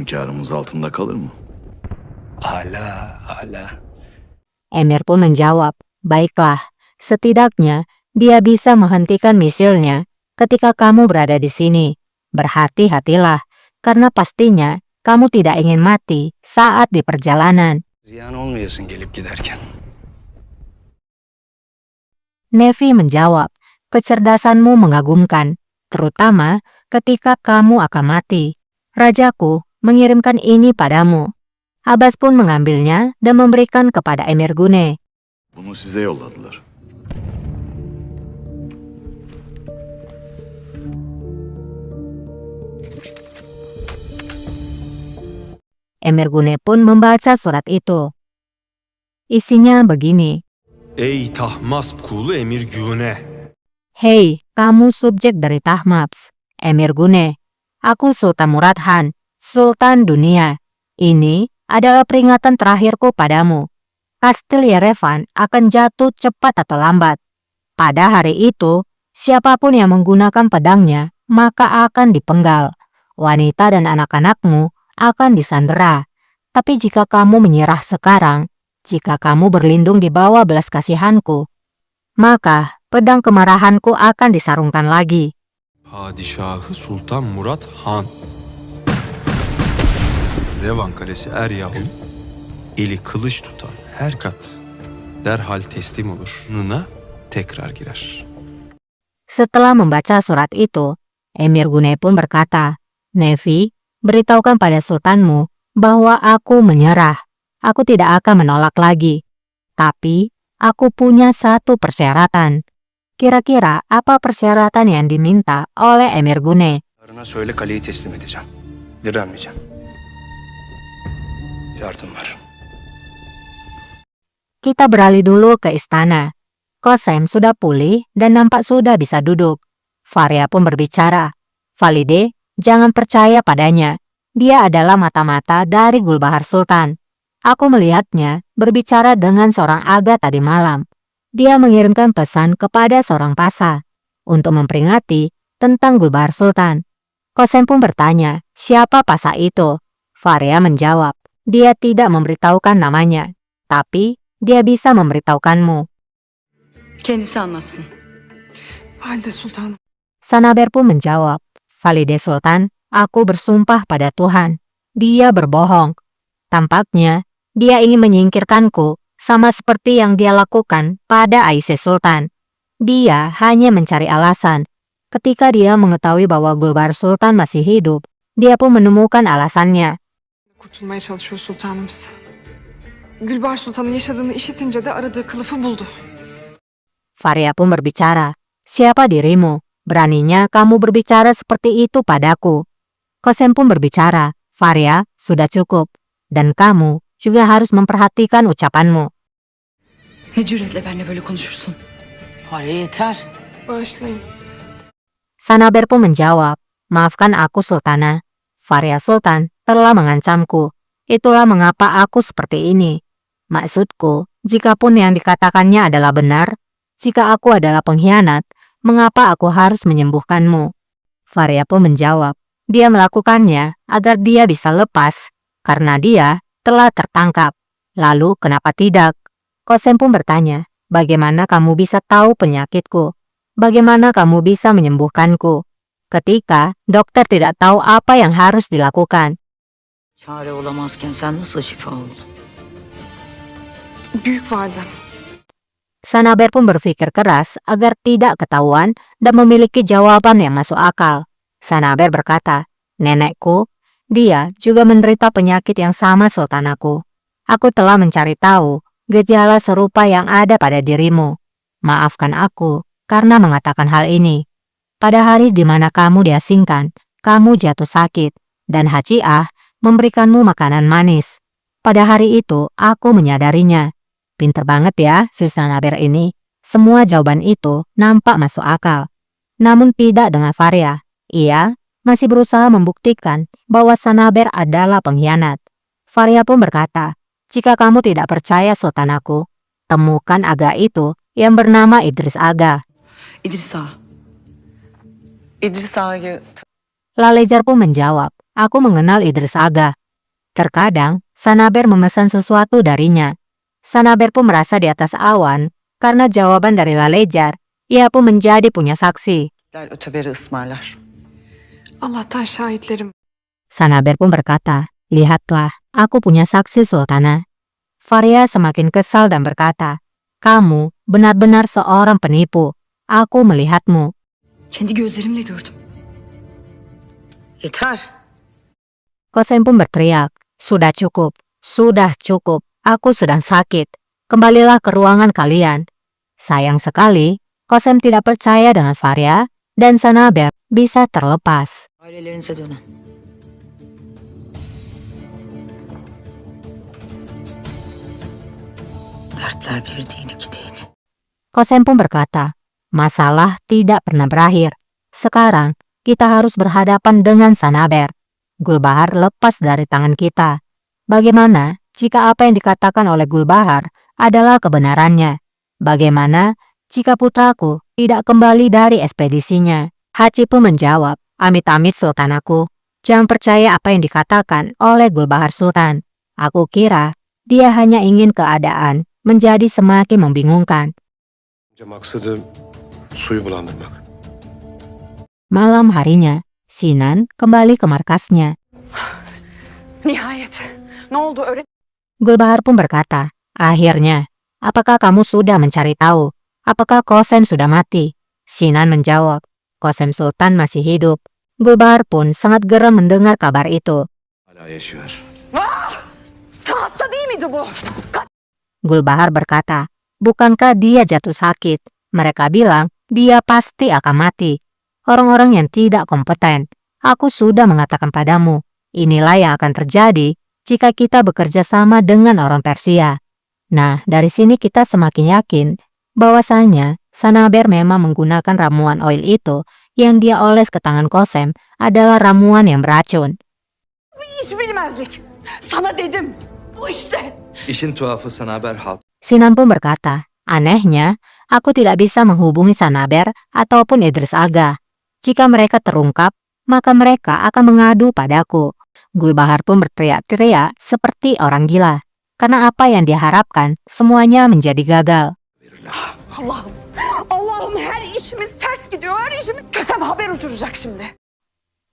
Hünkârımız altında kalır mı? Hala, hala. Emir pun menjawab, baiklah, setidaknya dia bisa menghentikan misilnya ketika kamu berada di sini. Berhati-hatilah, karena pastinya kamu tidak ingin mati saat di perjalanan. Ziyan olmayasın gelip giderken. Nevi menjawab, kecerdasanmu mengagumkan, terutama ketika kamu akan mati. Rajaku mengirimkan ini padamu. Abbas pun mengambilnya dan memberikan kepada Emir Gune. Bunu size yolladılar. Emir Gune pun membaca surat itu. Isinya begini. Ey Tahmasp kulu Emir Gune. Hei, kamu subjek dari Tahmaps, Emir Gune. Aku Sultan Murad Han, Sultan Dunia. Ini adalah peringatan terakhirku padamu. Kastil Yerevan akan jatuh cepat atau lambat. Pada hari itu, siapapun yang menggunakan pedangnya, maka akan dipenggal. Wanita dan anak-anakmu akan disandera. Tapi jika kamu menyerah sekarang, jika kamu berlindung di bawah belas kasihanku, maka pedang kemarahanku akan disarungkan lagi. Padişahı Sultan Murat Han. Revan Kalesi Eryahun, eli kılıç tutan her kat derhal teslim olur. Nına tekrar girer. Setelah membaca surat itu, Emir Gune pun berkata, Nevi, beritahukan pada sultanmu bahwa aku menyerah. Aku tidak akan menolak lagi. Tapi, aku punya satu persyaratan. Kira-kira apa persyaratan yang diminta oleh Emir Gune? Karına söyle kaleyi teslim edeceğim. Direnmeyeceğim. Şartım var. Kita beralih dulu ke istana. Qasem sudah pulih dan nampak sudah bisa duduk. Faria pun berbicara. Valide, jangan percaya padanya. Dia adalah mata-mata dari Gulbahar Sultan. Aku melihatnya berbicara dengan seorang aga tadi malam. Dia mengirimkan pesan kepada seorang pasa untuk memperingati tentang Gulbahar Sultan. Qasem pun bertanya, siapa pasa itu? Faria menjawab, dia tidak memberitahukan namanya, tapi dia bisa memberitahukanmu. Kendisi anlatsın. Valide Sultanım. Sanaber pun menjawab, Valide Sultan, aku bersumpah pada Tuhan, dia berbohong. Tampaknya dia ingin menyingkirkanku sama seperti yang dia lakukan pada Aisyah Sultan. Dia hanya mencari alasan. Ketika dia mengetahui bahwa Gulbahar Sultan masih hidup, dia pun menemukan alasannya. Kurtulmaya çalışıyor sultanımız. Gülbahar Sultan'ın yaşadığını işitince de aradığı kılıfı buldu. Faria pun berbicara, siapa dirimu? Beraninya kamu berbicara seperti itu padaku. Qasem pun berbicara, Faria, sudah cukup. Dan kamu juga harus memperhatikan ucapanmu. Ne cüretle benimle böyle konuşursun? Fare yeter. Bağışlayın. Sanaber pun menjawab, maafkan aku Sultana. Faria Sultan telah mengancamku. Itulah mengapa aku seperti ini. Maksudku, jikapun yang dikatakannya adalah benar, jika aku adalah pengkhianat, mengapa aku harus menyembuhkanmu? Faria pun menjawab, dia melakukannya agar dia bisa lepas, karena dia telah tertangkap. Lalu kenapa tidak? Qasem pun bertanya, bagaimana kamu bisa tahu penyakitku? Bagaimana kamu bisa menyembuhkanku? Ketika dokter tidak tahu apa yang harus dilakukan. Çare olamazken sen nasıl şifa oldun? Büyük validem. Sanaber pun berpikir keras agar tidak ketahuan dan memiliki jawaban yang masuk akal. Sanaber berkata, nenekku, dia juga menderita penyakit yang sama sultanaku. Aku telah mencari tahu gejala serupa yang ada pada dirimu. Maafkan aku karena mengatakan hal ini. Pada hari di mana kamu diasingkan, kamu jatuh sakit, dan Haji Ah memberikanmu makanan manis. Pada hari itu, aku menyadarinya. Pinter banget ya si Sanaber ini. Semua jawaban itu nampak masuk akal. Namun tidak dengan Faria. Ia masih berusaha membuktikan bahwa Sanaber adalah pengkhianat. Faria pun berkata, jika kamu tidak percaya sultanaku, temukan aga itu yang bernama Idris Aga. İdris Ağa. İdris Ağa'yı Lalejar pun menjawab, aku mengenal Idris Aga. Terkadang, Sanaber memesan sesuatu darinya. Sanaber pun merasa di atas awan, karena jawaban dari Lalejar, ia pun menjadi punya saksi. Öteberi ısmarlar. Allah'tan şahitlerim. Sanaber pun berkata, lihatlah, aku punya saksi Sultana. Faria semakin kesal dan berkata, kamu benar-benar seorang penipu. Aku melihatmu. Kendi gözlerimle gördüm. Yeter. Kosem pun berteriak, sudah cukup, aku sedang sakit. Kembalilah ke ruangan kalian. Sayang sekali, Kosem tidak percaya dengan Faria dan Sanaber bisa terlepas. Ailelerinize dönün. Dertler bir değil, iki değil. Kosem pun berkata, masalah tidak pernah berakhir. Sekarang, kita harus berhadapan dengan Sanaber. Gulbahar lepas dari tangan kita. Bagaimana jika apa yang dikatakan oleh Gulbahar adalah kebenarannya? Bagaimana jika putraku tidak kembali dari ekspedisinya? Haci pun menjawab, amit-amit Sultanaku. Jangan percaya apa yang dikatakan oleh Gulbahar Sultan. Aku kira dia hanya ingin keadaan menjadi semakin membingungkan. Maksadı suyu bulandırmak. Malam harinya, Sinan kembali ke markasnya. Nihayet. Ne oldu öğren? Gulbahar pun berkata, akhirnya, apakah kamu sudah mencari tahu? Apakah Kosem sudah mati? Sinan menjawab, Kosem Sultan masih hidup. Gulbahar pun sangat geram mendengar kabar itu. Hala yaşıyor. Hasta değil miydi bu? Gulbahar berkata, bukankah dia jatuh sakit? Mereka bilang dia pasti akan mati. Orang-orang yang tidak kompeten. Aku sudah mengatakan padamu, inilah yang akan terjadi jika kita bekerja sama dengan orang Persia. Nah, dari sini kita semakin yakin bahwasanya Sanaber memang menggunakan ramuan oil itu yang dia oles ke tangan Kosem adalah ramuan yang beracun. Hiç bilmezlik. Sana dedim. Bu işte. İşin tuhafı Sanaber halt. Sinan pun berkata, anehnya, aku tidak bisa menghubungi Sanaber ataupun Idris Aga. Jika mereka terungkap, maka mereka akan mengadu padaku. Gulbahar pun berteriak-teriak seperti orang gila. Karena apa yang diharapkan, semuanya menjadi gagal. Allah'ım. Allah'ım her işimiz ters gidiyor. Her işimiz Kösem haber uçuracak şimdi.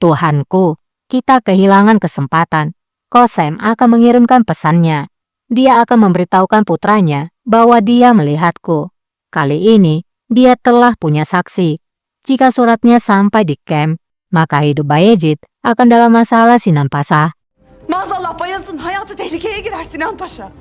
Tuhanku, kita kehilangan kesempatan. Kosem akan mengirimkan pesannya. Dia akan memberitahukan putranya bahwa dia melihatku. Kali ini, dia telah punya saksi. Jika suratnya sampai di camp, maka hidup Bayezid akan dalam masalah Sinan Pasha. Maazallah Bayezid'in hayatı tehlikeye girer Sinan Paşa.